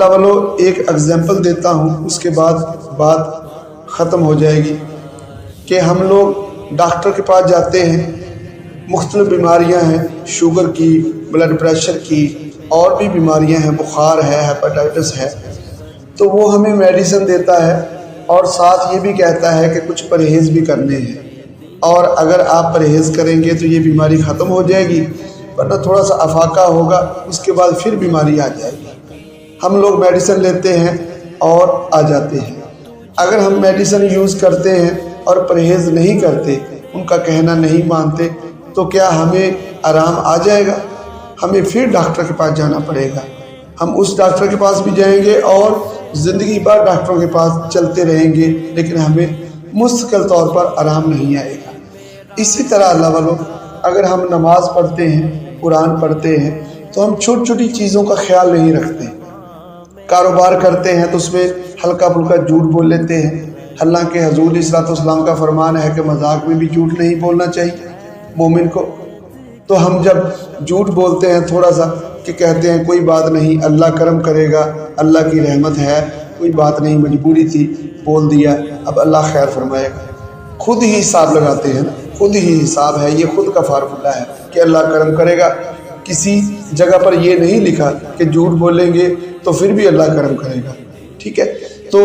वालों एक एग्जाम्पल देता हूँ, उसके बाद बात ख़त्म हो जाएगी कि हम लोग डॉक्टर के पास जाते हैं, मुख्तलिफ बीमारियाँ हैं, शुगर की, ब्लड प्रेशर की, और भी बीमारियाँ हैं, बुखार है, हेपेटाइटिस है, तो वो हमें मेडिसिन देता है और साथ ये भी कहता है कि कुछ परहेज़ भी करने हैं, और अगर आप परहेज़ करेंगे तो ये बीमारी ख़त्म हो जाएगी, वरना थोड़ा सा अफाका होगा, उसके बाद फिर बीमारी आ जाएगी। हम लोग मेडिसिन लेते हैं और आ जाते हैं। अगर हम मेडिसिन यूज़ करते हैं और परहेज़ नहीं करते, उनका कहना नहीं मानते, तो क्या हमें आराम आ जाएगा? हमें फिर डॉक्टर के पास जाना पड़ेगा। हम उस डॉक्टर के पास भी जाएंगे और ज़िंदगी भर डॉक्टरों के पास चलते रहेंगे, लेकिन हमें मुस्तकिल तौर पर आराम नहीं आएगा। इसी तरह अल्लाह वालों, अगर हम नमाज़ पढ़ते हैं, कुरान पढ़ते हैं, तो हम छोटी छोटी चीज़ों का ख्याल नहीं रखते। कारोबार करते हैं तो उसमें हल्का फुल्का झूठ बोल लेते हैं। हालांकि हजूर अलैहिस्सलाम का फरमान है कि मजाक में भी झूठ नहीं बोलना चाहिए मोमिन को। तो हम जब झूठ बोलते हैं थोड़ा सा कि कहते हैं कोई बात नहीं, अल्लाह करम करेगा, अल्लाह की रहमत है, कोई बात नहीं, मजबूरी थी, बोल दिया, अब अल्लाह खैर फरमाएगा। खुद ही हिसाब लगाते हैं ना, खुद ही हिसाब है, ये खुद का फार्मूला है कि अल्लाह करम करेगा। किसी जगह पर ये नहीं लिखा कि झूठ बोलेंगे तो फिर भी अल्लाह करम करेगा, ठीक है। तो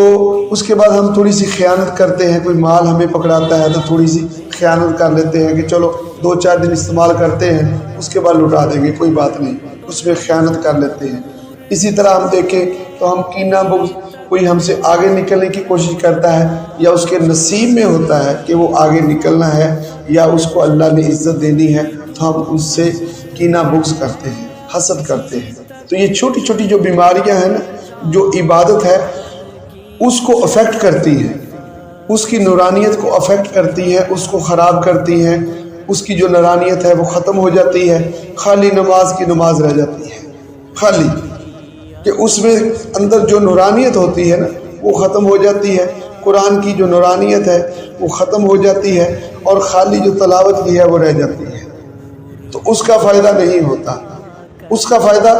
उसके बाद हम थोड़ी सी ख़यानत करते हैं, कोई माल हमें पकड़ाता है तो थोड़ी सी ख़यानत कर लेते हैं कि चलो 2-4 दिन इस्तेमाल करते हैं, उसके बाद लुटा देंगे, कोई बात नहीं, उसमें ख़यानत कर लेते हैं। इसी तरह हम देखें तो हम कीना बुग़्ज़, कोई हमसे आगे निकलने की कोशिश करता है या उसके नसीब में होता है कि वो आगे निकलना है या उसको अल्लाह ने इज़्ज़त देनी है, तो हम उससे कीना बुग़्ज़ करते हैं, हसद करते हैं। तो ये छोटी छोटी जो बीमारियां हैं ना, जो इबादत है उसको अफेक्ट करती हैं, उसकी नूरानियत को अफेक्ट करती हैं, उसको ख़राब करती हैं, उसकी जो नूरानियत है वो ख़त्म हो जाती है। खाली नमाज की नमाज रह जाती है, खाली कि उसमें अंदर जो नूरानियत होती है ना वो ख़त्म हो जाती है। कुरान की जो नूरानियत है वो ख़त्म हो जाती है और ख़ाली जो तलावत की है वो रह जाती है। तो उसका फ़ायदा नहीं होता, उसका फ़ायदा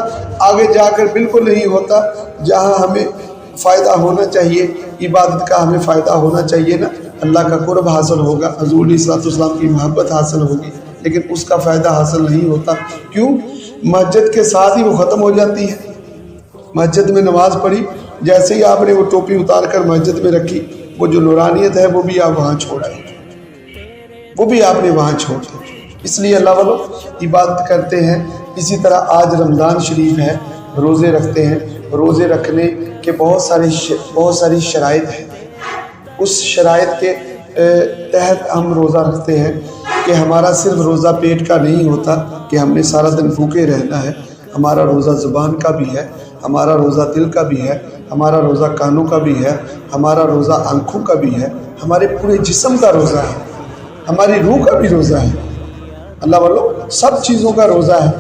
आगे जाकर बिल्कुल नहीं होता। जहाँ हमें फ़ायदा होना चाहिए, इबादत का हमें फ़ायदा होना चाहिए ना, अल्लाह का कुर्ब हासिल होगा, हज़ूर अलैहिस्सलाम की मोहब्बत हासिल होगी, लेकिन उसका फ़ायदा हासिल नहीं होता। क्यों? मस्जिद के साथ ही वो ख़त्म हो जाती है। मस्जिद में नमाज़ पढ़ी, जैसे ही आपने वो टोपी उतार कर मस्जिद में रखी, वो जो नूरानियत है वो भी आप वहाँ छोड़ आए, वो भी आपने वहाँ छोड़ दी। इसलिए अल्लाह वालों इबादत करते हैं। इसी तरह आज रमज़ान शरीफ है, रोज़े रखते हैं। रोज़े रखने के बहुत सारी शराइत हैं। उस शराइत के तहत हम रोज़ा रखते हैं कि हमारा सिर्फ रोज़ा पेट का नहीं होता कि हमने सारा दिन भूखे रहना है। हमारा रोज़ा ज़ुबान का भी है, हमारा रोज़ा दिल का भी है, हमारा रोज़ा कानों का भी है, हमारा रोज़ा आँखों का भी है, हमारे पूरे जिस्म का रोज़ा है, हमारी रूह का भी रोज़ा है। अल्लाह वालों सब चीज़ों का रोज़ा है।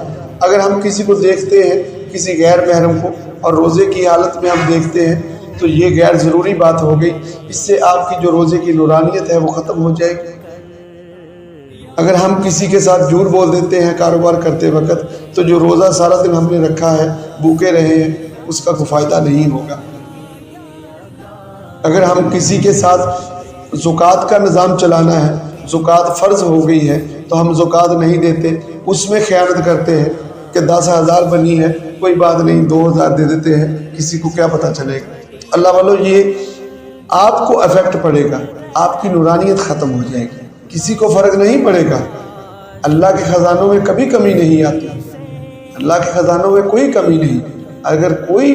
अगर हम किसी को देखते हैं, किसी गैर महरम को, और रोज़े की हालत में हम देखते हैं, तो ये गैर ज़रूरी बात हो गई। इससे आपकी जो रोज़े की नूरानियत है वो ख़त्म हो जाएगी। अगर हम किसी के साथ झूठ बोल देते हैं कारोबार करते वक्त, तो जो रोज़ा सारा दिन हमने रखा है, भूखे रहे हैं, उसका कोई फ़ायदा नहीं होगा। अगर हम किसी के साथ ज़ुकात का निज़ाम चलाना है, ज़ुकात फ़र्ज़ हो गई है, तो हम ज़ुकात नहीं देते, उसमें ख़यानत करते हैं कि 10,000 बनी है, कोई बात नहीं 2,000 दे देते हैं, किसी को क्या पता चलेगा। अल्लाह वालों ये आपको अफेक्ट पड़ेगा, आपकी नूरानियत ख़त्म हो जाएगी, किसी को फ़र्क नहीं पड़ेगा। अल्लाह के ख़जानों में कभी कमी नहीं आती, अल्लाह के ख़जानों में कोई कमी नहीं। अगर कोई